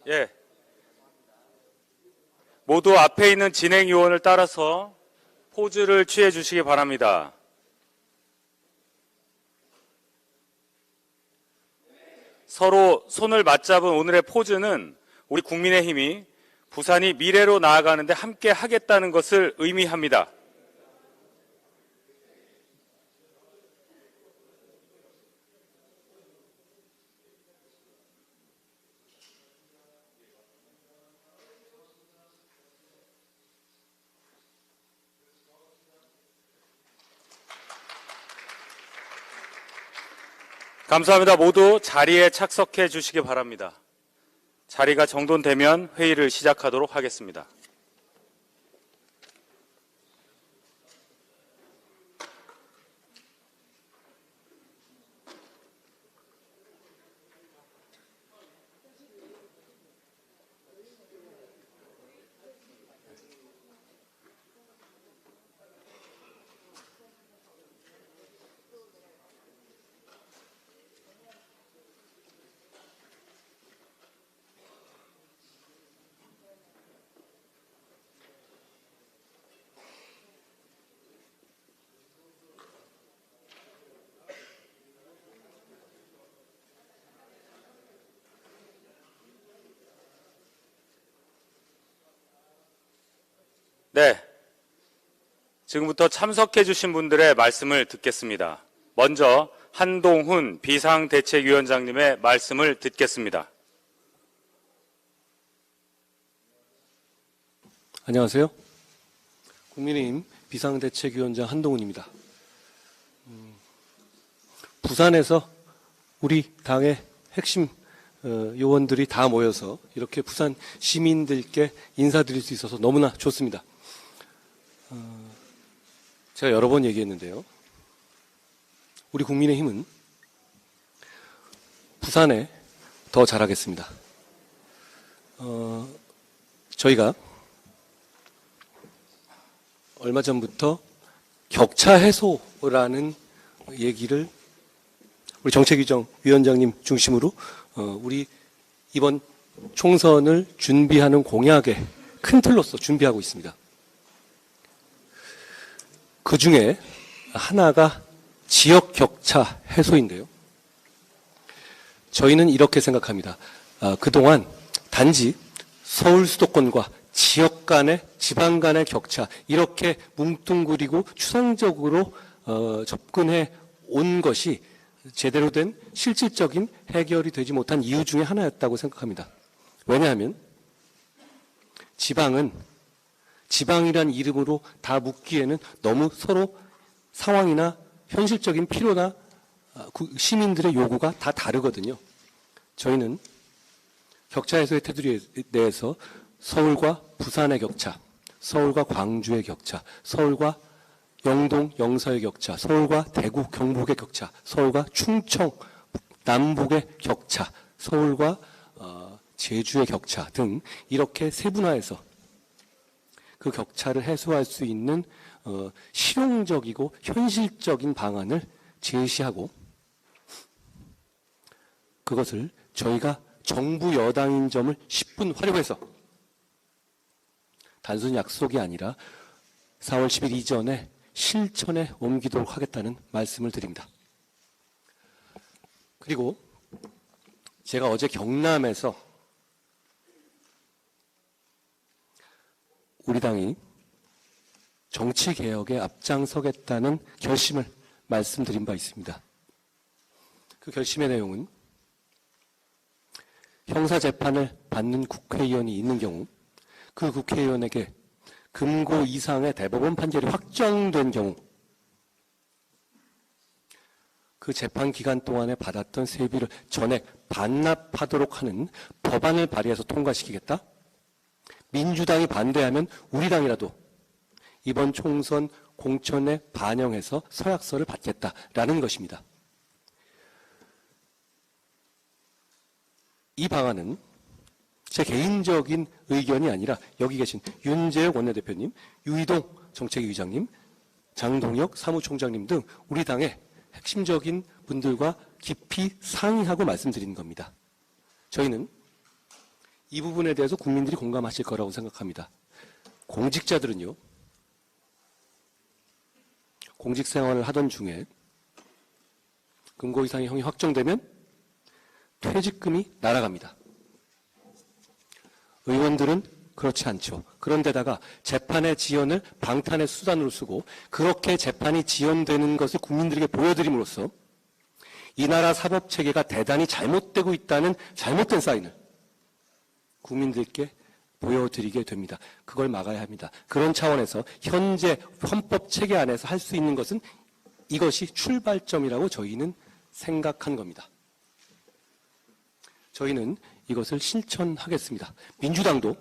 예. 모두 앞에 있는 진행 요원을 따라서 포즈를 취해 주시기 바랍니다. 서로 손을 맞잡은 오늘의 포즈는 우리 국민의힘이 부산이 미래로 나아가는데 함께 하겠다는 것을 의미합니다. 감사합니다. 모두 자리에 착석해 주시기 바랍니다. 자리가 정돈되면 회의를 시작하도록 하겠습니다. 네, 지금부터 참석해 주신 분들의 말씀을 듣겠습니다. 먼저 한동훈 비상대책위원장님의 말씀을 듣겠습니다. 안녕하세요. 국민의힘 비상대책위원장 한동훈입니다. 부산에서 우리 당의 핵심 요원들이 다 모여서 이렇게 부산 시민들께 인사드릴 수 있어서 너무나 좋습니다. 제가 여러 번 얘기했는데요. 우리 국민의힘은 부산에 더 잘하겠습니다. 저희가 얼마 전부터 격차 해소라는 얘기를 우리 정책위원장님 중심으로 우리 이번 총선을 준비하는 공약의 큰 틀로서 준비하고 있습니다. 그 중에 하나가 지역 격차 해소인데요. 저희는 이렇게 생각합니다. 그동안 단지 서울 수도권과 지역 간의, 지방 간의 격차, 이렇게 뭉뚱그리고 추상적으로 접근해 온 것이 제대로 된 실질적인 해결이 되지 못한 이유 중에 하나였다고 생각합니다. 왜냐하면 지방은 지방이란 이름으로 다 묻기에는 너무 서로 상황이나 현실적인 필요나 시민들의 요구가 다 다르거든요. 저희는 격차 해소의 테두리에 대해서 서울과 부산의 격차, 서울과 광주의 격차, 서울과 영동, 영서의 격차, 서울과 대구, 경북의 격차, 서울과 충청, 남북의 격차, 서울과 제주의 격차 등 이렇게 세분화해서 그 격차를 해소할 수 있는 실용적이고 현실적인 방안을 제시하고 그것을 저희가 정부 여당인 점을 10분 활용해서 단순 약속이 아니라 4월 10일 이전에 실천에 옮기도록 하겠다는 말씀을 드립니다. 그리고 제가 어제 경남에서 우리 당이 정치개혁에 앞장서겠다는 결심을 말씀드린 바 있습니다. 그 결심의 내용은 형사재판을 받는 국회의원이 있는 경우 그 국회의원에게 금고 이상의 대법원 판결이 확정된 경우 그 재판 기간 동안에 받았던 세비를 전액 반납하도록 하는 법안을 발의해서 통과시키겠다. 민주당이 반대하면 우리 당이라도 이번 총선 공천에 반영해서 서약서를 받겠다라는 것입니다. 이 방안은 제 개인적인 의견이 아니라 여기 계신 윤재욱 원내대표님, 유이동 정책위의장님, 장동혁 사무총장님 등 우리 당의 핵심적인 분들과 깊이 상의하고 말씀드리는 겁니다. 저희는 이 부분에 대해서 국민들이 공감하실 거라고 생각합니다. 공직자들은요, 공직 생활을 하던 중에 금고 이상의 형이 확정되면 퇴직금이 날아갑니다. 의원들은 그렇지 않죠. 그런데다가 재판의 지연을 방탄의 수단으로 쓰고 그렇게 재판이 지연되는 것을 국민들에게 보여드림으로써 이 나라 사법체계가 대단히 잘못되고 있다는 잘못된 사인을 국민들께 보여드리게 됩니다. 그걸 막아야 합니다. 그런 차원에서 현재 헌법체계 안에서 할 수 있는 것은 이것이 출발점이라고 저희는 생각한 겁니다. 저희는 이것을 실천하겠습니다. 민주당도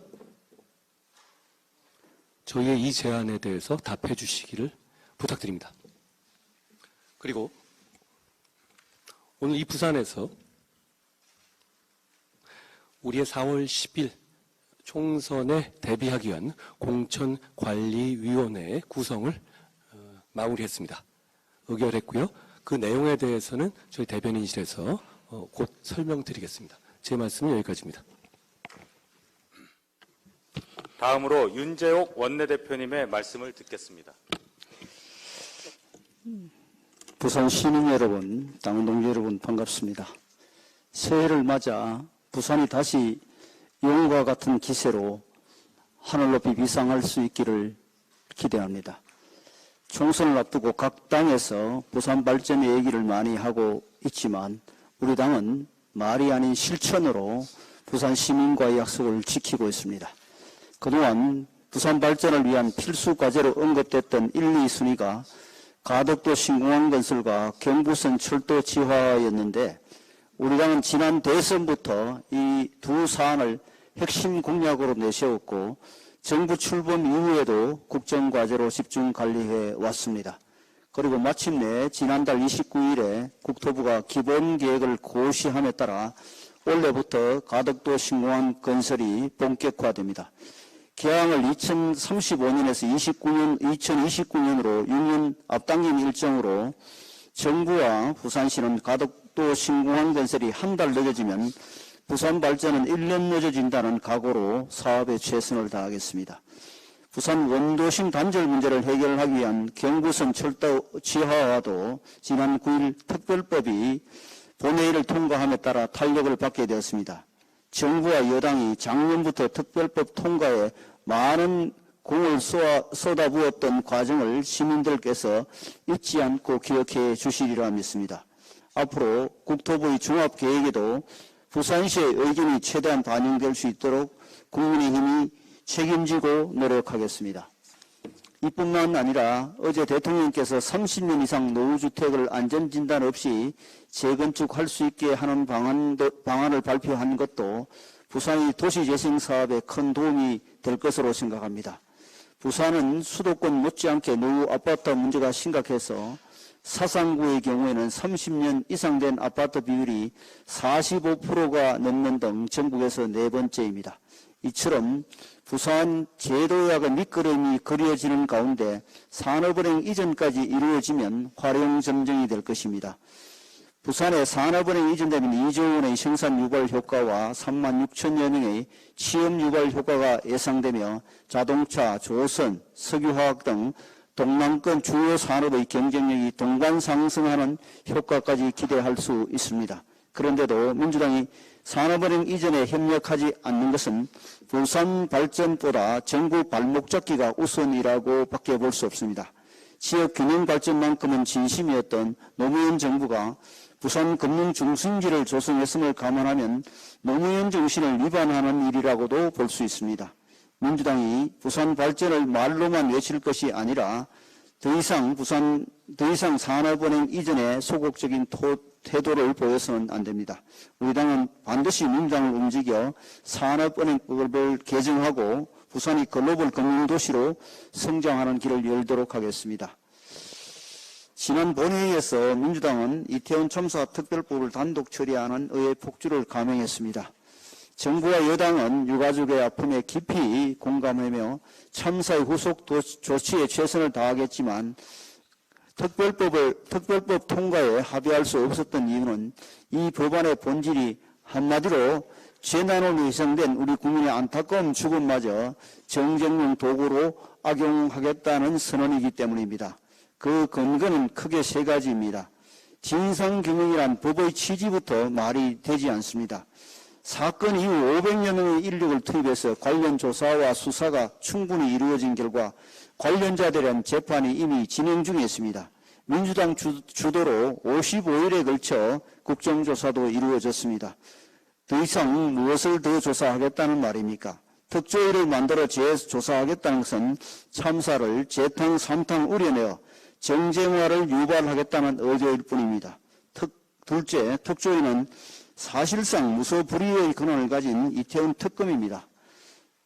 저희의 이 제안에 대해서 답해 주시기를 부탁드립니다. 그리고 오늘 이 부산에서 우리의 4월 10일 총선에 대비하기 위한 공천관리위원회의 구성을 마무리했습니다. 의결했고요. 그 내용에 대해서는 저희 대변인실에서 곧 설명드리겠습니다. 제 말씀은 여기까지입니다. 다음으로 윤재옥 원내대표님의 말씀을 듣겠습니다. 부산 시민 여러분, 당원 동지 여러분 반갑습니다. 새해를 맞아 부산이 다시 영웅과 같은 기세로 하늘 높이 비상할 수 있기를 기대합니다. 총선을 앞두고 각 당에서 부산 발전의 얘기를 많이 하고 있지만 우리 당은 말이 아닌 실천으로 부산 시민과의 약속을 지키고 있습니다. 그동안 부산 발전을 위한 필수 과제로 언급됐던 1, 2순위가 가덕도 신공항 건설과 경부선 철도 지하였는데 우리 당은 지난 대선부터 이 두 사안을 핵심 공약으로 내세웠고 정부 출범 이후에도 국정과제로 집중 관리해 왔습니다. 그리고 마침내 지난달 29일에 국토부가 기본계획을 고시함에 따라 올해부터 가덕도 신공항 건설이 본격화됩니다. 개항을 2035년에서 2029년으로 6년 앞당긴 일정으로 정부와 부산시는 가덕도 신공항 건설이 한 달 늦어지면 부산 발전은 1년 늦어진다는 각오로 사업에 최선을 다하겠습니다. 부산 원도심 단절 문제를 해결하기 위한 경부선 철도 지하화도 지난 9일 특별법이 본회의를 통과함에 따라 탄력을 받게 되었습니다. 정부와 여당이 작년부터 특별법 통과에 많은 공을 쏟아부었던 과정을 시민들께서 잊지 않고 기억해 주시리라 믿습니다. 앞으로 국토부의 종합계획에도 부산시의 의견이 최대한 반영될 수 있도록 국민의힘이 책임지고 노력하겠습니다. 이뿐만 아니라 어제 대통령께서 30년 이상 노후주택을 안전진단 없이 재건축할 수 있게 하는 방안을 발표한 것도 부산의 도시재생 사업에 큰 도움이 될 것으로 생각합니다. 부산은 수도권 못지않게 노후 아파트 문제가 심각해서 사상구의 경우에는 30년 이상 된 아파트 비율이 45%가 넘는 등 전국에서 네 번째입니다. 이처럼 부산 제도약의 밑그림이 그려지는 가운데 산업은행 이전까지 이루어지면 활용점정이 될 것입니다. 부산에 산업은행 이전되면 2조 원의 생산 유발 효과와 3만 6천여 명의 취업 유발 효과가 예상되며 자동차, 조선, 석유화학 등 동남권 주요 산업의 경쟁력이 동반 상승하는 효과까지 기대할 수 있습니다. 그런데도 민주당이 산업은행 이전에 협력하지 않는 것은 부산 발전보다 정부 발목 잡기가 우선이라고 밖에 볼 수 없습니다. 지역 균형 발전만큼은 진심이었던 노무현 정부가 부산 금융 중심지를 조성했음을 감안하면 노무현 정신을 위반하는 일이라고도 볼 수 있습니다. 민주당이 부산 발전을 말로만 외칠 것이 아니라 더 이상 산업은행 이전에 소극적인 태도를 보여서는 안 됩니다. 우리 당은 반드시 민주당을 움직여 산업은행법을 개정하고 부산이 글로벌 금융도시로 성장하는 길을 열도록 하겠습니다. 지난 본회의에서 민주당은 이태원 참사 특별법을 단독 처리하는 의회 폭주를 감행했습니다. 정부와 여당은 유가족의 아픔에 깊이 공감하며 참사의 후속 조치에 최선을 다하겠지만 특별법 통과에 합의할 수 없었던 이유는 이 법안의 본질이 한마디로 재난으로 희생된 우리 국민의 안타까운 죽음마저 정쟁용 도구로 악용하겠다는 선언이기 때문입니다. 그 근거는 크게 세 가지입니다. 진상규명이란 법의 취지부터 말이 되지 않습니다. 사건 이후 500여 명의 인력을 투입해서 관련 조사와 수사가 충분히 이루어진 결과 관련자들에 대한 재판이 이미 진행 중에 있습니다. 민주당 주도로 55일에 걸쳐 국정조사도 이루어졌습니다. 더 이상 무엇을 더 조사하겠다는 말입니까? 특조위를 만들어 재조사하겠다는 것은 참사를 재탕 삼탕 우려내어 정쟁화를 유발하겠다는 의도일 뿐입니다. 둘째, 특조위는 사실상 무소불위의 권한을 가진 이태원 특검입니다.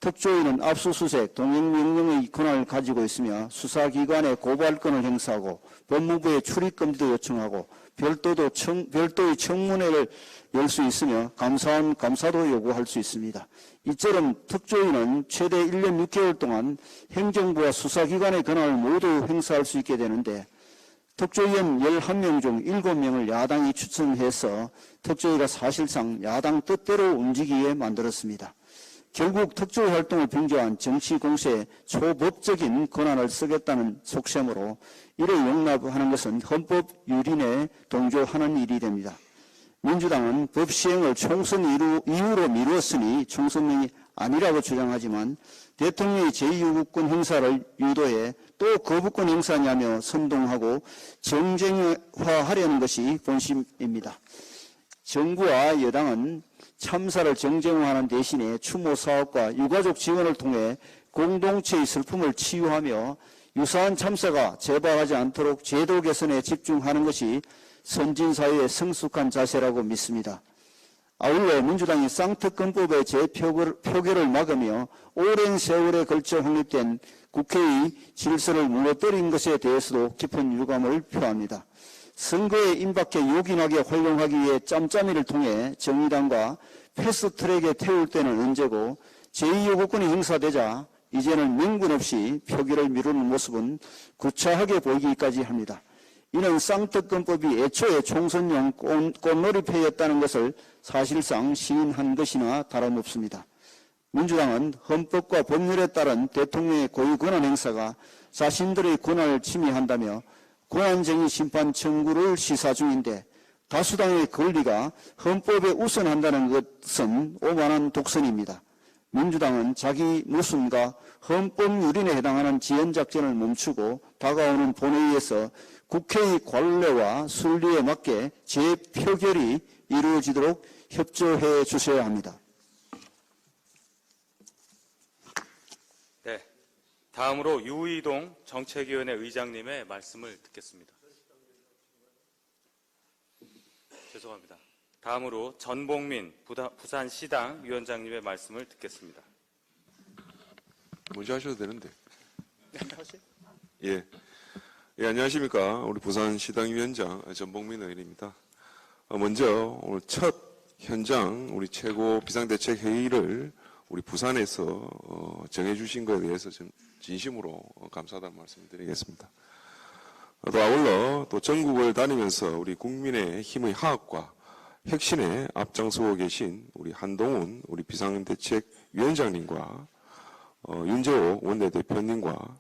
특조위는 압수수색, 동행명령의 권한을 가지고 있으며 수사기관에 고발권을 행사하고 법무부에 출입금지도 요청하고 별도의 청문회를 열 수 있으며 감사도 요구할 수 있습니다. 이처럼 특조위는 최대 1년 6개월 동안 행정부와 수사기관의 권한을 모두 행사할 수 있게 되는데 특조위원 11명 중 7명을 야당이 추천해서 특조위가 사실상 야당 뜻대로 움직이게 만들었습니다. 결국 특조위 활동을 빙자한 정치공세에 초법적인 권한을 쓰겠다는 속셈으로 이를 용납하는 것은 헌법 유린에 동조하는 일이 됩니다. 민주당은 법 시행을 총선 이후로 미루었으니 총선이 아니라고 주장하지만 대통령이 제2요구권 행사를 유도해 또 거부권 행사냐며 선동하고 정쟁화하려는 것이 본심입니다. 정부와 여당은 참사를 정쟁화하는 대신에 추모 사업과 유가족 지원을 통해 공동체의 슬픔을 치유하며 유사한 참사가 재발하지 않도록 제도 개선에 집중하는 것이 선진사회의 성숙한 자세라고 믿습니다. 아울러 민주당이 쌍특검법의 재표결을 막으며 오랜 세월에 걸쳐 확립된 국회의 질서를 무너뜨린 것에 대해서도 깊은 유감을 표합니다. 선거에 임박해 요긴하게 활용하기 위해 짬짬이를 통해 정의당과 패스트트랙에 태울 때는 언제고 제2요구권이 행사되자 이제는 명분 없이 표결을 미루는 모습은 구차하게 보이기까지 합니다. 이는 쌍특검법이 애초에 총선용 꽃놀이패였다는 것을 사실상 시인한 것이나 다름없습니다. 민주당은 헌법과 법률에 따른 대통령의 고유 권한 행사가 자신들의 권한을 침해한다며 권한쟁의 심판 청구를 시사 중인데 다수당의 권리가 헌법에 우선한다는 것은 오만한 독선입니다. 민주당은 자기 모순과 헌법 유린에 해당하는 지연작전을 멈추고 다가오는 본회의에서 국회의 관례와 순리에 맞게 재표결이 이루어지도록 협조해 주셔야 합니다. 네, 다음으로 유의동 정책위원회 의장님의 말씀을 듣겠습니다. 죄송합니다. 다음으로 전봉민 부산시당 위원장님의 말씀을 듣겠습니다. 먼저 하셔도 되는데. 예. 예, 안녕하십니까. 우리 부산시당위원장 전봉민 의원입니다. 먼저 오늘 첫 현장 우리 최고 비상대책회의를 우리 부산에서 정해주신 것에 대해서 좀 진심으로 감사하다는 말씀을 드리겠습니다. 또 아울러 또 전국을 다니면서 우리 국민의 힘의 화합과 혁신에 앞장서고 계신 우리 한동훈 우리 비상대책위원장님과 윤재호 원내대표님과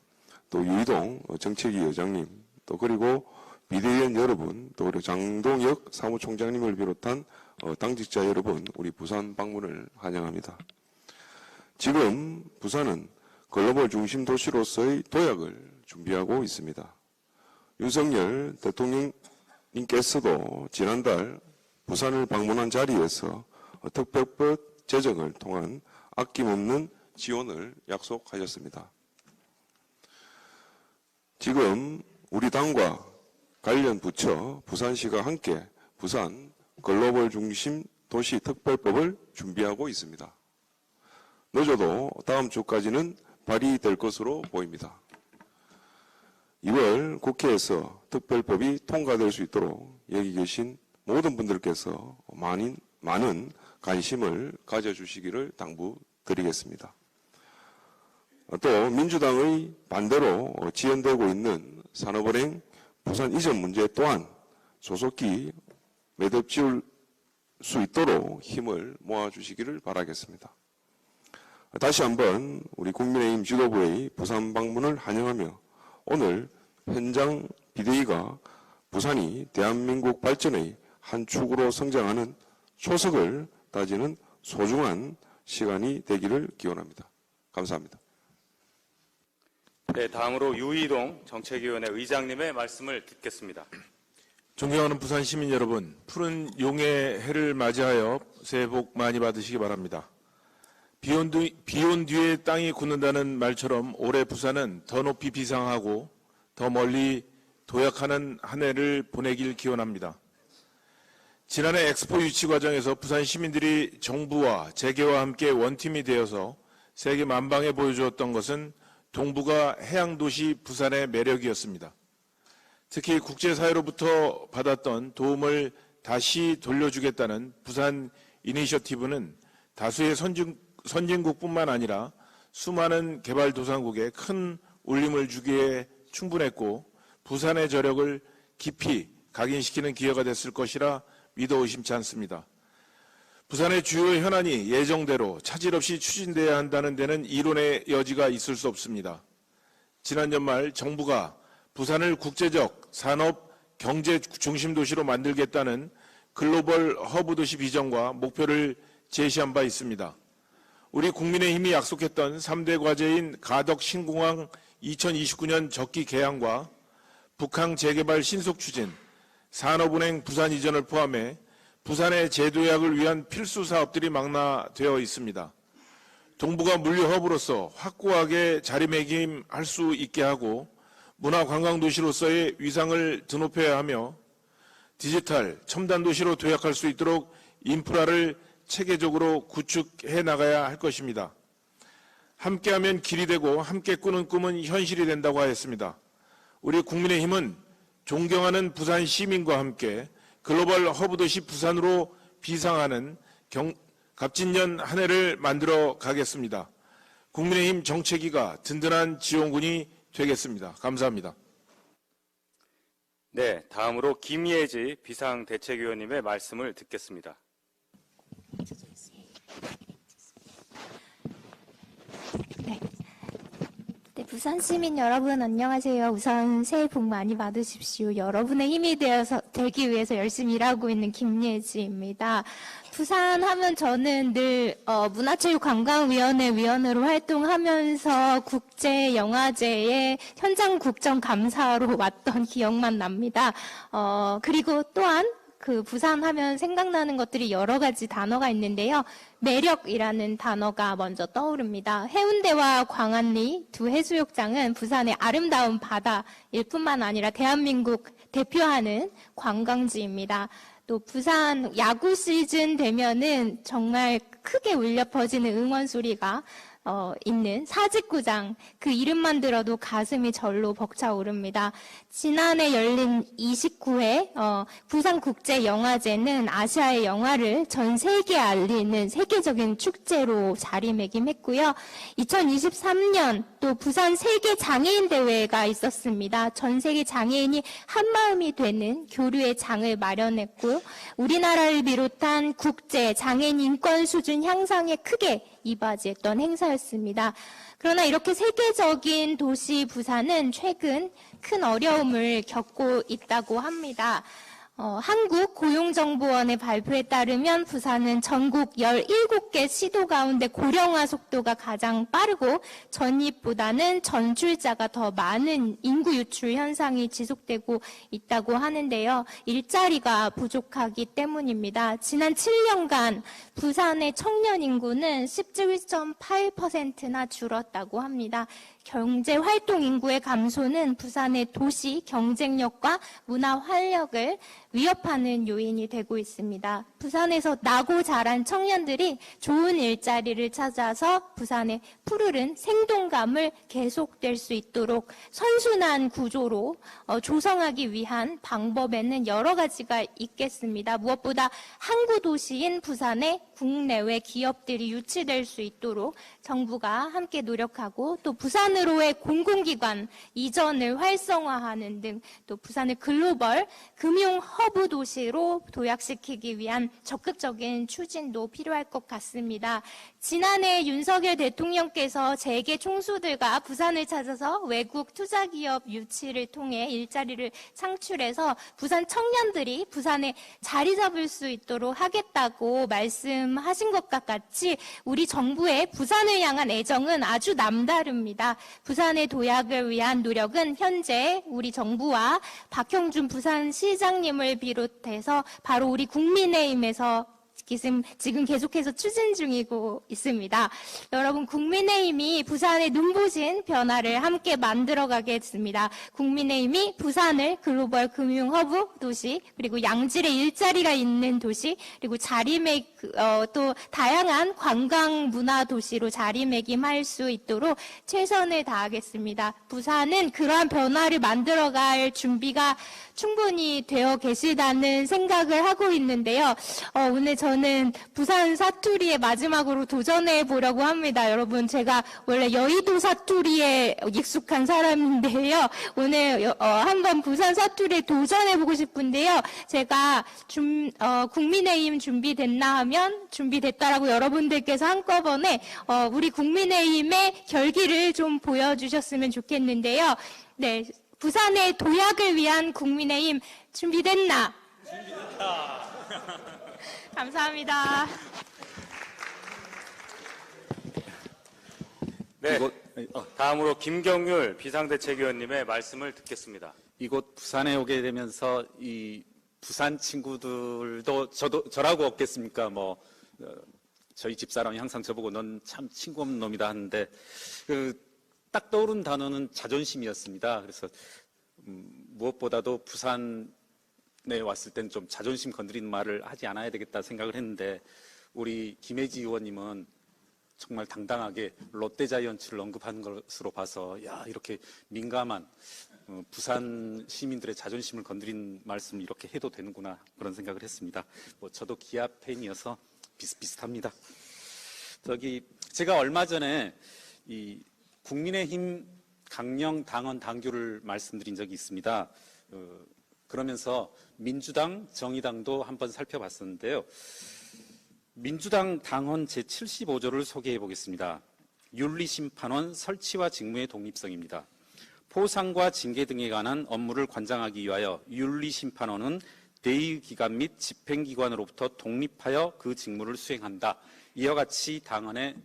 또 유이동 정책위 의장님 또 그리고 비대위원 여러분 또 그리고 장동혁 사무총장님을 비롯한 당직자 여러분 우리 부산 방문을 환영합니다. 지금 부산은 글로벌 중심 도시로서의 도약을 준비하고 있습니다. 윤석열 대통령님께서도 지난달 부산을 방문한 자리에서 특별법 제정을 통한 아낌없는 지원을 약속하셨습니다. 지금 우리 당과 관련 부처 부산시가 함께 부산 글로벌 중심 도시 특별법을 준비하고 있습니다. 늦어도 다음 주까지는 발의될 것으로 보입니다. 2월 국회에서 특별법이 통과될 수 있도록 여기 계신 모든 분들께서 많은 관심을 가져주시기를 당부드리겠습니다. 또 민주당의 반대로 지연되고 있는 산업은행 부산 이전 문제 또한 조속히 매듭 지을 수 있도록 힘을 모아주시기를 바라겠습니다. 다시 한번 우리 국민의힘 지도부의 부산 방문을 환영하며 오늘 현장 비대위가 부산이 대한민국 발전의 한 축으로 성장하는 초석을 다지는 소중한 시간이 되기를 기원합니다. 감사합니다. 네, 다음으로 유이동 정책위원회 의장님의 말씀을 듣겠습니다. 존경하는 부산 시민 여러분, 푸른 용의 해를 맞이하여 새해 복 많이 받으시기 바랍니다. 비온 뒤에 땅이 굳는다는 말처럼 올해 부산은 더 높이 비상하고 더 멀리 도약하는 한 해를 보내길 기원합니다. 지난해 엑스포 유치 과정에서 부산 시민들이 정부와 재계와 함께 원팀이 되어서 세계 만방에 보여주었던 것은 동부가 해양도시 부산의 매력이었습니다. 특히 국제사회로부터 받았던 도움을 다시 돌려주겠다는 부산 이니셔티브는 다수의 선진국뿐만 아니라 수많은 개발도상국에 큰 울림을 주기에 충분했고 부산의 저력을 깊이 각인시키는 기회가 됐을 것이라 믿어 의심치 않습니다. 부산의 주요 현안이 예정대로 차질 없이 추진돼야 한다는 데는 이론의 여지가 있을 수 없습니다. 지난 연말 정부가 부산을 국제적 산업 경제 중심 도시로 만들겠다는 글로벌 허브 도시 비전과 목표를 제시한 바 있습니다. 우리 국민의힘이 약속했던 3대 과제인 가덕 신공항 2029년 적기 개항과 북항 재개발 신속 추진, 산업은행 부산 이전을 포함해 부산의 재도약을 위한 필수 사업들이 망라되어 있습니다. 동부가 물류 허브로서 확고하게 자리매김할 수 있게 하고 문화관광도시로서의 위상을 드높여야 하며 디지털 첨단 도시로 도약할 수 있도록 인프라를 체계적으로 구축해 나가야 할 것입니다. 함께하면 길이 되고 함께 꾸는 꿈은 현실이 된다고 하였습니다. 우리 국민의힘은 존경하는 부산 시민과 함께 글로벌 허브도시 부산으로 비상하는 갑진년 한 해를 만들어 가겠습니다. 국민의힘 정책위가 든든한 지원군이 되겠습니다. 감사합니다. 네, 다음으로 김예지 비상대책위원님의 말씀을 듣겠습니다. 네, 부산 시민 여러분 안녕하세요. 우선 새해 복 많이 받으십시오. 여러분의 힘이 되기 위해서 열심히 일하고 있는 김예지입니다. 부산 하면 저는 늘 문화체육관광위원회 위원으로 활동하면서 국제영화제의 현장 국정감사로 왔던 기억만 납니다. 그리고 또한 그 부산 하면 생각나는 것들이 여러 가지 단어가 있는데요. 매력이라는 단어가 먼저 떠오릅니다. 해운대와 광안리 두 해수욕장은 부산의 아름다운 바다일 뿐만 아니라 대한민국 대표하는 관광지입니다. 또 부산 야구 시즌 되면은 정말 크게 울려 퍼지는 응원 소리가 있는 사직구장, 그 이름만 들어도 가슴이 절로 벅차오릅니다. 지난해 열린 29회 부산국제영화제는 아시아의 영화를 전 세계에 알리는 세계적인 축제로 자리매김했고요. 2023년 또 부산 세계장애인대회가 있었습니다. 전 세계 장애인이 한마음이 되는 교류의 장을 마련했고 우리나라를 비롯한 국제 장애인 인권 수준 향상에 크게 이바지했던 행사였습니다. 그러나 이렇게 세계적인 도시 부산은 최근 큰 어려움을 겪고 있다고 합니다. 한국고용정보원의 발표에 따르면 부산은 전국 17개 시도 가운데 고령화 속도가 가장 빠르고 전입보다는 전출자가 더 많은 인구 유출 현상이 지속되고 있다고 하는데요. 일자리가 부족하기 때문입니다. 지난 7년간 부산의 청년 인구는 17.8%나 줄었다고 합니다. 경제활동 인구의 감소는 부산의 도시 경쟁력과 문화 활력을 위협하는 요인이 되고 있습니다. 부산에서 나고 자란 청년들이 좋은 일자리를 찾아서 부산의 푸르른 생동감을 계속될 수 있도록 선순환 구조로 조성하기 위한 방법에는 여러 가지가 있겠습니다. 무엇보다 항구 도시인 부산에 국내외 기업들이 유치될 수 있도록 정부가 함께 노력하고 또 부산을 부산으로의 공공기관 이전을 활성화하는 등 또 부산을 글로벌 금융 허브 도시로 도약시키기 위한 적극적인 추진도 필요할 것 같습니다. 지난해 윤석열 대통령께서 재계 총수들과 부산을 찾아서 외국 투자기업 유치를 통해 일자리를 창출해서 부산 청년들이 부산에 자리 잡을 수 있도록 하겠다고 말씀하신 것과 같이 우리 정부의 부산을 향한 애정은 아주 남다릅니다. 부산의 도약을 위한 노력은 현재 우리 정부와 박형준 부산시장님을 비롯해서 바로 우리 국민의힘에서 지금 계속해서 추진 중이고 있습니다. 여러분, 국민의힘이 부산의 눈부신 변화를 함께 만들어가겠습니다. 국민의힘이 부산을 글로벌 금융 허브 도시, 그리고 양질의 일자리가 있는 도시, 그리고 또 다양한 관광 문화 도시로 자리매김할 수 있도록 최선을 다하겠습니다. 부산은 그러한 변화를 만들어갈 준비가 충분히 되어 계시다는 생각을 하고 있는데요. 오늘 저는 부산 사투리에 마지막으로 도전해 보려고 합니다. 여러분, 제가 원래 여의도 사투리에 익숙한 사람인데요. 오늘 한번 부산 사투리에 도전해 보고 싶은데요. 제가 국민의힘 준비됐나 하면 준비됐다라고 여러분들께서 한꺼번에 우리 국민의힘의 결기를 좀 보여주셨으면 좋겠는데요. 네. 부산의 도약을 위한 국민의힘 준비됐나? 준비됐다. 감사합니다. 네, 다음으로 김경률 비상대책위원님의 말씀을 듣겠습니다. 이곳 부산에 오게 되면서 이 부산 친구들도 저라고 없겠습니까? 저희 집사람이 항상 저보고 넌 참 친구 없는 놈이다 하는데 딱 떠오른 단어는 자존심이었습니다. 그래서 무엇보다도 부산에 왔을 땐 좀 자존심 건드리는 말을 하지 않아야 되겠다 생각을 했는데 우리 김혜지 의원님은 정말 당당하게 롯데자이언츠를 언급한 것으로 봐서 이렇게 민감한 부산 시민들의 자존심을 건드린 말씀을 이렇게 해도 되는구나 그런 생각을 했습니다. 저도 기아 팬이어서 비슷비슷합니다. 제가 얼마 전에 이 국민의힘 강령 당원 당규를 말씀드린 적이 있습니다. 그러면서 민주당, 정의당도 한번 살펴봤었는데요. 민주당 당헌 제75조를 소개해 보겠습니다. 윤리심판원 설치와 직무의 독립성입니다. 포상과 징계 등에 관한 업무를 관장하기 위하여 윤리심판원은 대의기관 및 집행기관으로부터 독립하여 그 직무를 수행한다. 이와 같이 당헌에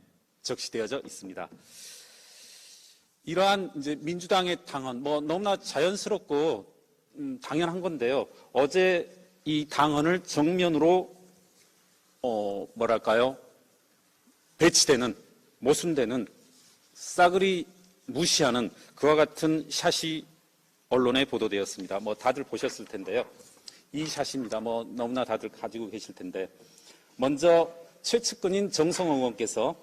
적시되어져 있습니다. 이러한 이제 민주당의 당헌, 너무나 자연스럽고 당연한 건데요. 어제 이 당헌을 정면으로 배치되는, 모순되는, 싸그리 무시하는 그와 같은 샷이 언론에 보도되었습니다. 다들 보셨을 텐데요. 이 샷입니다. 너무나 다들 가지고 계실 텐데. 먼저 최측근인 정성호 의원께서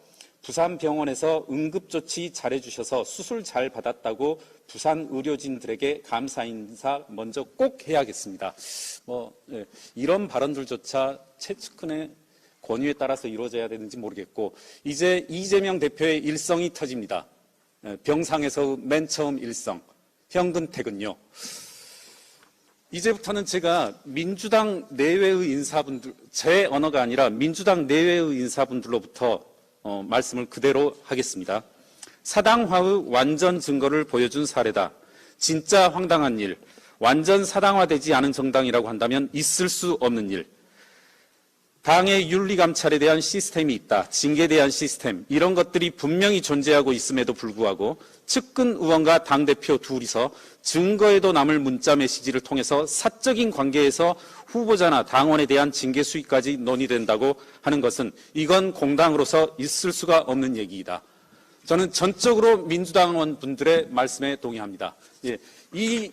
부산병원에서 응급조치 잘해주셔서 수술 잘 받았다고 부산 의료진들에게 감사 인사 먼저 꼭 해야겠습니다. 이런 발언들조차 최측근의 권유에 따라서 이루어져야 되는지 모르겠고, 이제 이재명 대표의 일성이 터집니다. 병상에서 맨 처음 일성, 현근 퇴근요. 이제부터는 제가 민주당 내외의 인사분들, 제 언어가 아니라 민주당 내외의 인사분들로부터 말씀을 그대로 하겠습니다. 사당화의 완전 증거를 보여준 사례다. 진짜 황당한 일, 완전 사당화되지 않은 정당이라고 한다면 있을 수 없는 일. 당의 윤리감찰에 대한 시스템이 있다. 징계에 대한 시스템, 이런 것들이 분명히 존재하고 있음에도 불구하고 측근 의원과 당대표 둘이서 증거에도 남을 문자 메시지를 통해서 사적인 관계에서 후보자나 당원에 대한 징계 수위까지 논의된다고 하는 것은 이건 공당으로서 있을 수가 없는 얘기이다. 저는 전적으로 민주당원 분들의 말씀에 동의합니다. 이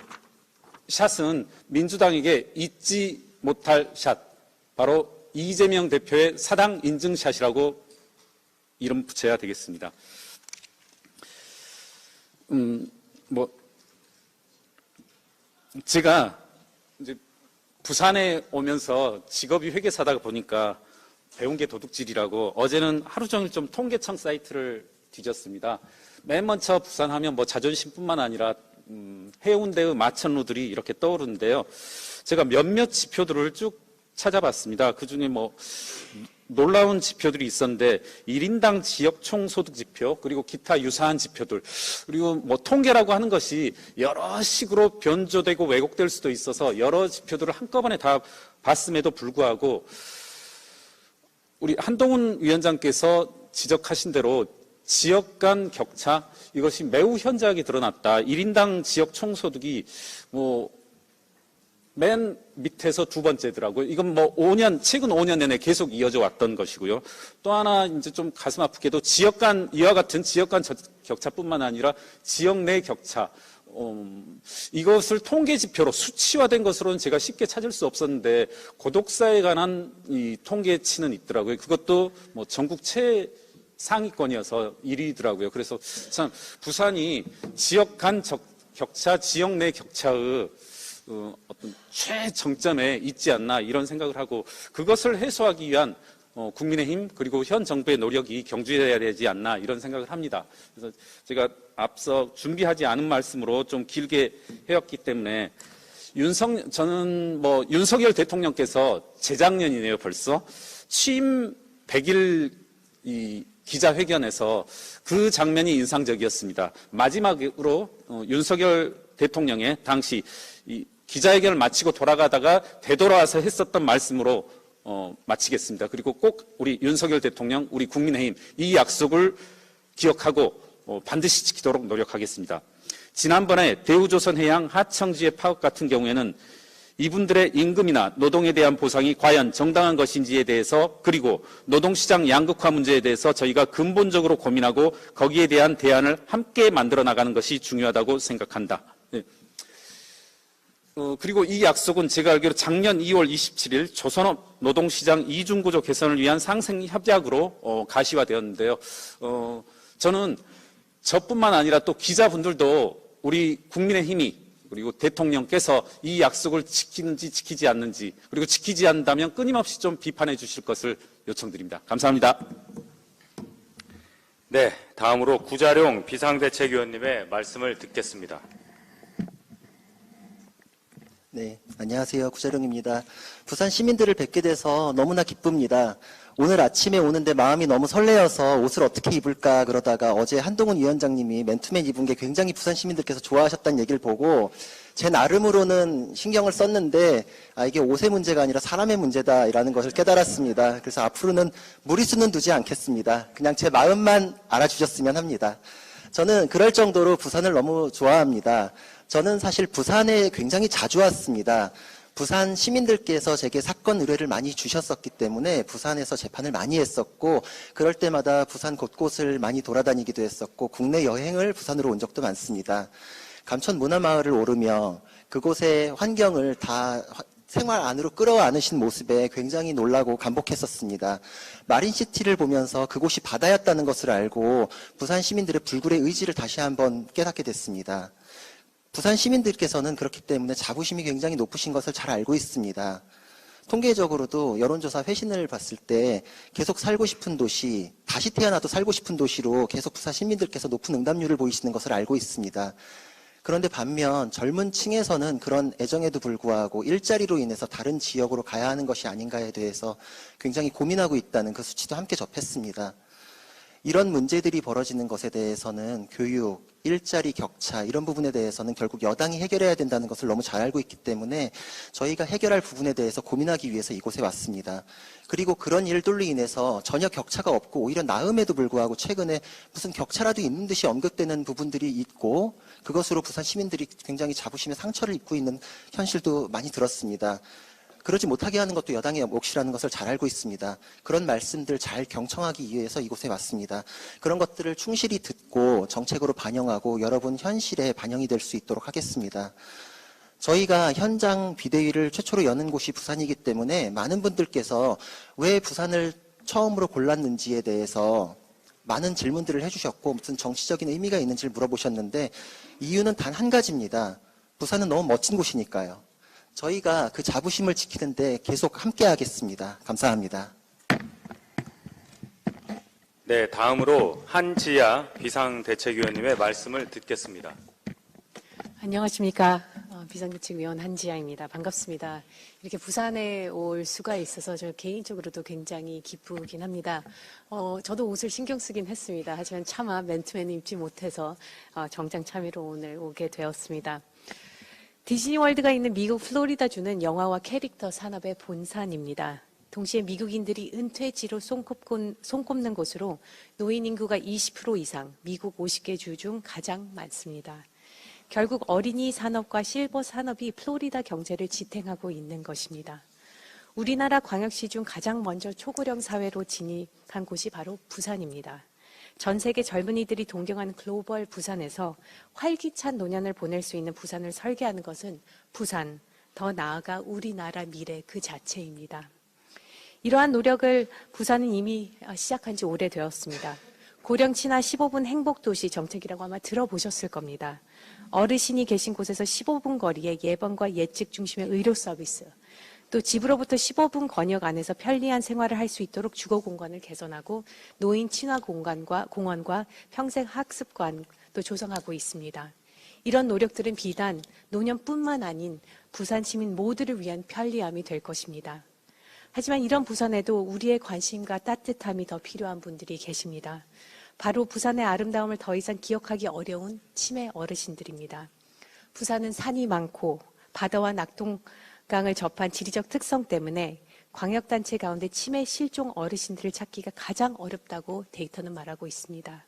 샷은 민주당에게 잊지 못할 샷, 바로 이재명 대표의 사당 인증샷이라고 이름 붙여야 되겠습니다. 제가 이제 부산에 오면서 직업이 회계사다가 보니까 배운 게 도둑질이라고 어제는 하루 종일 좀 통계청 사이트를 뒤졌습니다. 맨 먼저 부산하면 뭐 자존심뿐만 아니라 해운대의 마천루들이 이렇게 떠오르는데요. 제가 몇몇 지표들을 쭉 찾아봤습니다. 그중에 뭐 놀라운 지표들이 있었는데 1인당 지역 총소득 지표, 그리고 기타 유사한 지표들, 그리고 뭐 통계라고 하는 것이 여러 식으로 변조되고 왜곡될 수도 있어서 여러 지표들을 한꺼번에 다 봤음에도 불구하고 우리 한동훈 위원장께서 지적하신 대로 지역 간 격차, 이것이 매우 현저하게 드러났다. 1인당 지역 총소득이 맨 밑에서 두 번째더라고요. 이건 뭐 최근 5년 내내 계속 이어져 왔던 것이고요. 또 하나 이제 좀 가슴 아프게도 이와 같은 지역 간 격차뿐만 아니라 지역 내 격차, 이것을 통계 지표로 수치화된 것으로는 제가 쉽게 찾을 수 없었는데 고독사에 관한 이 통계치는 있더라고요. 그것도 뭐 전국 최상위권이어서 1위더라고요. 그래서 참 부산이 지역 간 격차, 지역 내 격차의 어떤 최정점에 있지 않나 이런 생각을 하고, 그것을 해소하기 위한 국민의힘 그리고 현 정부의 노력이 경주해야 되지 않나 이런 생각을 합니다. 그래서 제가 앞서 준비하지 않은 말씀으로 좀 길게 해왔기 때문에 저는 윤석열 대통령께서 재작년이네요 벌써 취임 100일 이 기자회견에서 그 장면이 인상적이었습니다. 마지막으로 윤석열 대통령의 당시 이 기자회견을 마치고 돌아가다가 되돌아와서 했었던 말씀으로 마치겠습니다. 그리고 꼭 우리 윤석열 대통령, 우리 국민의힘 이 약속을 기억하고 반드시 지키도록 노력하겠습니다. 지난번에 대우조선해양 하청지의 파업 같은 경우에는 이분들의 임금이나 노동에 대한 보상이 과연 정당한 것인지에 대해서, 그리고 노동시장 양극화 문제에 대해서 저희가 근본적으로 고민하고 거기에 대한 대안을 함께 만들어 나가는 것이 중요하다고 생각한다. 네. 그리고 이 약속은 제가 알기로 작년 2월 27일 조선업 노동시장 이중구조 개선을 위한 상생협약으로 가시화되었는데요. 저는 저뿐만 아니라 또 기자분들도 우리 국민의힘이 그리고 대통령께서 이 약속을 지키는지 지키지 않는지, 그리고 지키지 않는다면 끊임없이 좀 비판해 주실 것을 요청드립니다. 감사합니다. 네, 다음으로 구자룡 비상대책위원님의 말씀을 듣겠습니다. 네, 안녕하세요. 구자룡입니다. 부산 시민들을 뵙게 돼서 너무나 기쁩니다. 오늘 아침에 오는데 마음이 너무 설레어서 옷을 어떻게 입을까 그러다가 어제 한동훈 위원장님이 맨투맨 입은 게 굉장히 부산 시민들께서 좋아하셨다는 얘기를 보고 제 나름으로는 신경을 썼는데 이게 옷의 문제가 아니라 사람의 문제다라는 것을 깨달았습니다. 그래서 앞으로는 무리수는 두지 않겠습니다. 그냥 제 마음만 알아주셨으면 합니다. 저는 그럴 정도로 부산을 너무 좋아합니다. 저는 사실 부산에 굉장히 자주 왔습니다. 부산 시민들께서 제게 사건 의뢰를 많이 주셨었기 때문에 부산에서 재판을 많이 했었고, 그럴 때마다 부산 곳곳을 많이 돌아다니기도 했었고, 국내 여행을 부산으로 온 적도 많습니다. 감천 문화마을을 오르며 그곳의 환경을 다 생활 안으로 끌어안으신 모습에 굉장히 놀라고 감복했었습니다. 마린시티를 보면서 그곳이 바다였다는 것을 알고 부산 시민들의 불굴의 의지를 다시 한번 깨닫게 됐습니다. 부산 시민들께서는 그렇기 때문에 자부심이 굉장히 높으신 것을 잘 알고 있습니다. 통계적으로도 여론조사 회신을 봤을 때 계속 살고 싶은 도시, 다시 태어나도 살고 싶은 도시로 계속 부산 시민들께서 높은 응답률을 보이시는 것을 알고 있습니다. 그런데 반면 젊은 층에서는 그런 애정에도 불구하고 일자리로 인해서 다른 지역으로 가야 하는 것이 아닌가에 대해서 굉장히 고민하고 있다는 그 수치도 함께 접했습니다. 이런 문제들이 벌어지는 것에 대해서는 교육, 일자리 격차 이런 부분에 대해서는 결국 여당이 해결해야 된다는 것을 너무 잘 알고 있기 때문에 저희가 해결할 부분에 대해서 고민하기 위해서 이곳에 왔습니다. 그리고 그런 일들로 인해서 전혀 격차가 없고 오히려 나음에도 불구하고 최근에 무슨 격차라도 있는 듯이 언급되는 부분들이 있고, 그것으로 부산 시민들이 굉장히 자부심의 상처를 입고 있는 현실도 많이 들었습니다. 그러지 못하게 하는 것도 여당의 몫이라는 것을 잘 알고 있습니다. 그런 말씀들 잘 경청하기 위해서 이곳에 왔습니다. 그런 것들을 충실히 듣고 정책으로 반영하고 여러분 현실에 반영이 될 수 있도록 하겠습니다. 저희가 현장 비대위를 최초로 여는 곳이 부산이기 때문에 많은 분들께서 왜 부산을 처음으로 골랐는지에 대해서 많은 질문들을 해주셨고 무슨 정치적인 의미가 있는지를 물어보셨는데 이유는 단 한 가지입니다. 부산은 너무 멋진 곳이니까요. 저희가 그 자부심을 지키는데 계속 함께 하겠습니다. 감사합니다. 네, 다음으로 한지아 비상대책위원님의 말씀을 듣겠습니다. 안녕하십니까. 비상대책위원 한지아입니다. 반갑습니다. 이렇게 부산에 올 수가 있어서 저 개인적으로도 굉장히 기쁘긴 합니다. 저도 옷을 신경 쓰긴 했습니다. 하지만 차마 맨투맨을 입지 못해서 정장 참여로 오늘 오게 되었습니다. 디즈니월드가 있는 미국 플로리다주는 영화와 캐릭터 산업의 본산입니다. 동시에 미국인들이 은퇴지로 손꼽는 곳으로 노인 인구가 20% 이상, 미국 50개 주 중 가장 많습니다. 결국 어린이 산업과 실버 산업이 플로리다 경제를 지탱하고 있는 것입니다. 우리나라 광역시 중 가장 먼저 초고령 사회로 진입한 곳이 바로 부산입니다. 전 세계 젊은이들이 동경하는 글로벌 부산에서 활기찬 노년을 보낼 수 있는 부산을 설계하는 것은 부산, 더 나아가 우리나라 미래 그 자체입니다. 이러한 노력을 부산은 이미 시작한 지 오래되었습니다. 고령 친화 15분 행복도시 정책이라고 아마 들어보셨을 겁니다. 어르신이 계신 곳에서 15분 거리에 예방과 예측 중심의 의료 서비스, 또 집으로부터 15분 거역 안에서 편리한 생활을 할 수 있도록 주거 공간을 개선하고 노인 친화 공원과 평생 학습관도 조성하고 있습니다. 이런 노력들은 비단 노년뿐만 아닌 부산 시민 모두를 위한 편리함이 될 것입니다. 하지만 이런 부산에도 우리의 관심과 따뜻함이 더 필요한 분들이 계십니다. 바로 부산의 아름다움을 더 이상 기억하기 어려운 치매 어르신들입니다. 부산은 산이 많고 바다와 낙동강을 접한 지리적 특성 때문에 광역단체 가운데 치매 실종 어르신들을 찾기가 가장 어렵다고 데이터는 말하고 있습니다.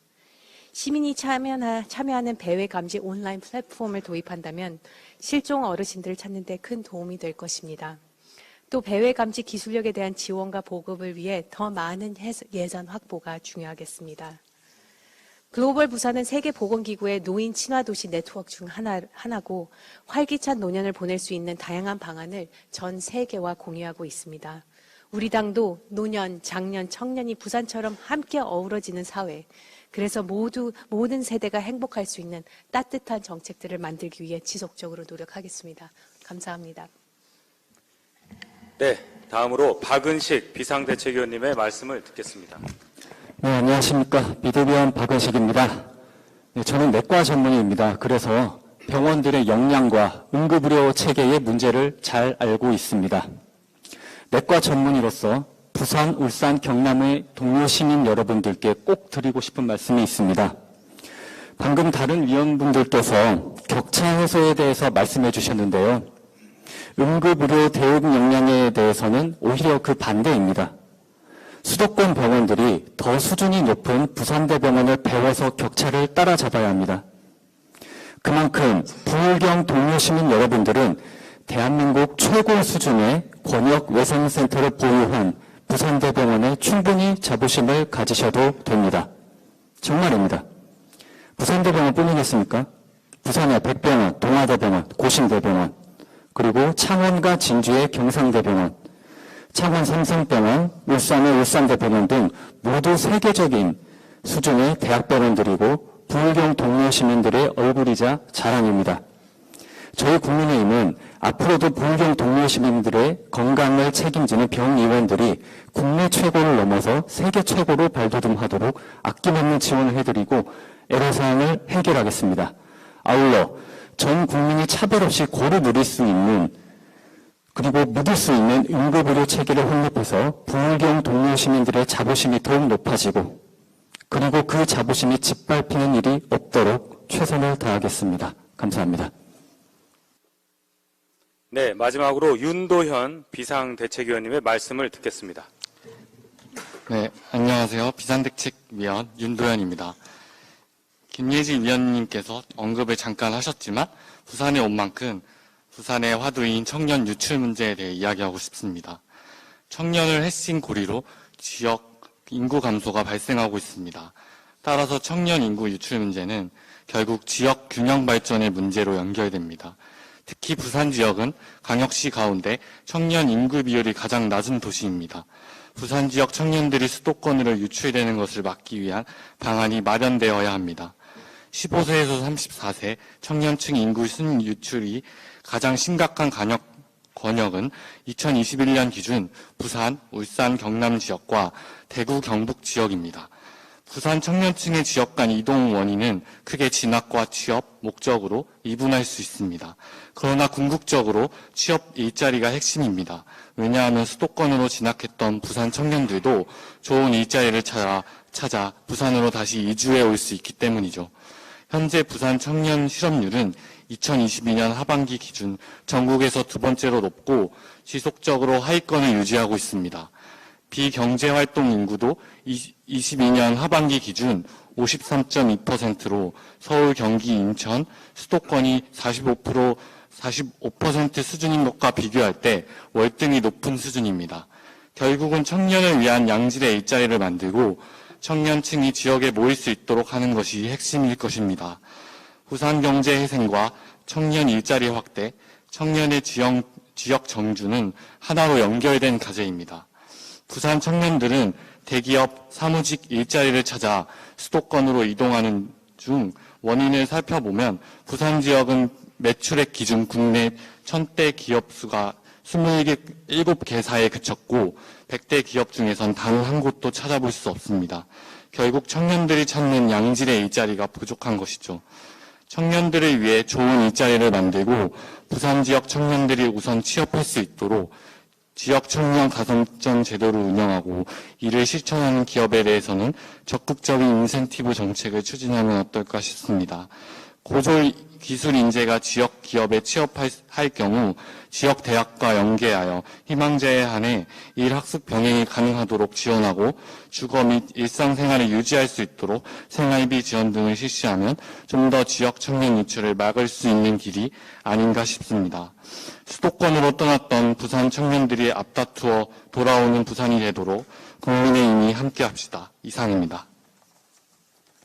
시민이 참여하는 배회감지 온라인 플랫폼을 도입한다면 실종 어르신들을 찾는 데 큰 도움이 될 것입니다. 또 배회감지 기술력에 대한 지원과 보급을 위해 더 많은 예산 확보가 중요하겠습니다. 글로벌 부산은 세계보건기구의 노인 친화도시 네트워크 중 하나고 활기찬 노년을 보낼 수 있는 다양한 방안을 전 세계와 공유하고 있습니다. 우리 당도 노년, 장년, 청년이 부산처럼 함께 어우러지는 사회, 그래서 모든 세대가 행복할 수 있는 따뜻한 정책들을 만들기 위해 지속적으로 노력하겠습니다. 감사합니다. 네, 다음으로 박은식 비상대책위원님의 말씀을 듣겠습니다. 네, 안녕하십니까. 비대위원 박은식입니다. 네, 저는 내과 전문의입니다. 그래서 병원들의 역량과 응급의료 체계의 문제를 잘 알고 있습니다. 내과 전문의로서 부산, 울산, 경남의 동료 시민 여러분들께 꼭 드리고 싶은 말씀이 있습니다. 방금 다른 위원분들께서 격차 해소에 대해서 말씀해 주셨는데요. 응급의료 대응 역량에 대해서는 오히려 그 반대입니다. 수도권 병원들이 더 수준이 높은 부산대병원을 배워서 격차를 따라잡아야 합니다. 그만큼 부울경 동료 시민 여러분들은 대한민국 최고 수준의 권역외상센터를 보유한 부산대병원에 충분히 자부심을 가지셔도 됩니다. 정말입니다. 부산대병원 뿐이겠습니까? 부산의 백병원, 동아대병원, 고신대병원, 그리고 창원과 진주의 경상대병원, 창원 삼성병원, 울산의 울산대병원 등 모두 세계적인 수준의 대학병원들이고 부울경 동료 시민들의 얼굴이자 자랑입니다. 저희 국민의힘은 앞으로도 부울경 동료 시민들의 건강을 책임지는 병의원들이 국내 최고를 넘어서 세계 최고로 발돋움하도록 아낌없는 지원을 해드리고 애로사항을 해결하겠습니다. 아울러 전 국민이 차별 없이 고루 누릴 수 있는 그리고 믿을 수 있는 응급의료 체계를 확립해서 부울경 동료 시민들의 자부심이 더욱 높아지고 그리고 그 자부심이 짓밟히는 일이 없도록 최선을 다하겠습니다. 감사합니다. 네, 마지막으로 윤도현 비상대책위원님의 말씀을 듣겠습니다. 네, 안녕하세요. 비상대책위원 윤도현입니다. 김예지 위원님께서 언급을 잠깐 하셨지만 부산에 온 만큼 부산의 화두인 청년 유출 문제에 대해 이야기하고 싶습니다. 청년을 핵심 고리로 지역 인구 감소가 발생하고 있습니다. 따라서 청년 인구 유출 문제는 결국 지역 균형 발전의 문제로 연결됩니다. 특히 부산 지역은 광역시 가운데 청년 인구 비율이 가장 낮은 도시입니다. 부산 지역 청년들이 수도권으로 유출되는 것을 막기 위한 방안이 마련되어야 합니다. 15세에서 34세 청년층 인구 순 유출이 가장 심각한 권역은 2021년 기준 부산, 울산, 경남 지역과 대구, 경북 지역입니다. 부산 청년층의 지역 간 이동 원인은 크게 진학과 취업, 목적으로 이분할 수 있습니다. 그러나 궁극적으로 취업 일자리가 핵심입니다. 왜냐하면 수도권으로 진학했던 부산 청년들도 좋은 일자리를 찾아 부산으로 다시 이주해 올 수 있기 때문이죠. 현재 부산 청년 실업률은 2022년 하반기 기준 전국에서 두 번째로 높고 지속적으로 하위권을 유지하고 있습니다. 비경제활동 인구도 22년 하반기 기준 53.2%로 서울, 경기, 인천, 수도권이 45% 수준인 것과 비교할 때 월등히 높은 수준입니다. 결국은 청년을 위한 양질의 일자리를 만들고 청년층이 지역에 모일 수 있도록 하는 것이 핵심일 것입니다. 부산 경제 회생과 청년 일자리 확대, 청년의 지역 정주는 하나로 연결된 과제입니다. 부산 청년들은 대기업, 사무직 일자리를 찾아 수도권으로 이동하는 중 원인을 살펴보면 부산 지역은 매출액 기준 국내 1000대 기업 수가 27개사에 그쳤고 100대 기업 중에선 단 한 곳도 찾아볼 수 없습니다. 결국 청년들이 찾는 양질의 일자리가 부족한 것이죠. 청년들을 위해 좋은 일자리를 만들고 부산 지역 청년들이 우선 취업할 수 있도록 지역 청년 가산점 제도를 운영하고 이를 실천하는 기업에 대해서는 적극적인 인센티브 정책을 추진하면 어떨까 싶습니다. 고졸 기술 인재가 지역 기업에 취업할 경우 지역 대학과 연계하여 희망자에 한해 일학습 병행이 가능하도록 지원하고 주거 및 일상생활을 유지할 수 있도록 생활비 지원 등을 실시하면 좀 더 지역 청년 유출을 막을 수 있는 길이 아닌가 싶습니다. 수도권으로 떠났던 부산 청년들이 앞다투어 돌아오는 부산이 되도록 국민의힘이 함께합시다. 이상입니다.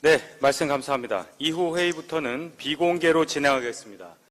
네, 말씀 감사합니다. 이후 회의부터는 비공개로 진행하겠습니다.